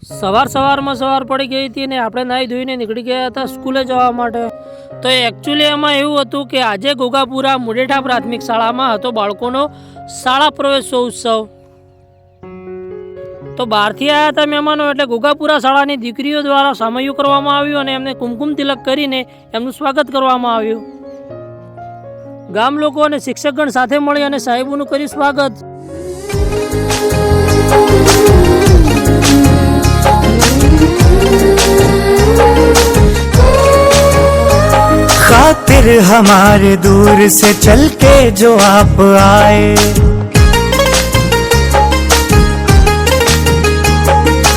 સવાર પડી ગઈ હતી ને આપણે નાહી ધોઈને નીકળી ગયા હતા સ્કૂલે જવા માટે। તો એકચ્યુઅલી એમાં એવું હતું કે આજે ઘોઘાપુરા મુડેઠા પ્રાથમિક શાળામાં હતો બાળકોનો શાળા પ્રવેશોત્સવ। તો બહારથી આવ્યા હતા મહેમાનો એટલે ઘોઘાપુરા શાળાની દીકરીઓ દ્વારા સામયું કરવામાં આવ્યું અને એમને કુમકુમ તિલક કરીને એમનું સ્વાગત કરવામાં આવ્યું। ગામ લોકો અને શિક્ષકગણ સાથે મળી અને સાહેબોનું કર્યું સ્વાગત। खातिर हमारे दूर से चल के जो आप आए,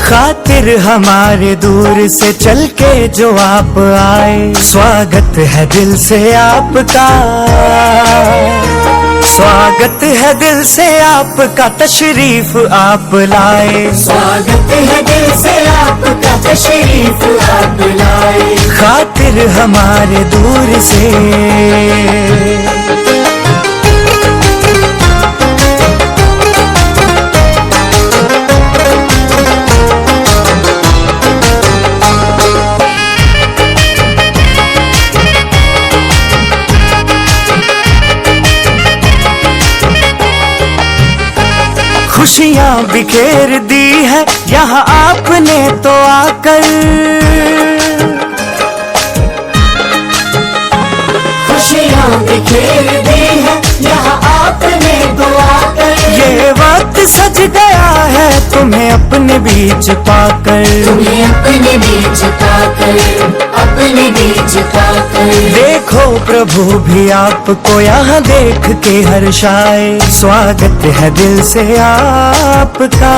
खातिर हमारे दूर से चल के जो आप आए, स्वागत है दिल से आपका, स्वागत है दिल से आपका, तशरीफ आप लाए, स्वागत है दिल से आपका, तशरीफ आप लाए, खातिर हमारे दूर से। खुशियाँ बिखेर दी है यहाँ आपने तो आकर, खुशियाँ बिखेर दी है यहाँ आपने तो आकर, ये वक्त सज गया है तुम्हें अपने बीच पाकर, तुम्हें अपने बीच पाकर, अपने बीच पाकर, देखो प्रभु भी आपको यहाँ देख के हर्षाए, स्वागत है दिल से आपका।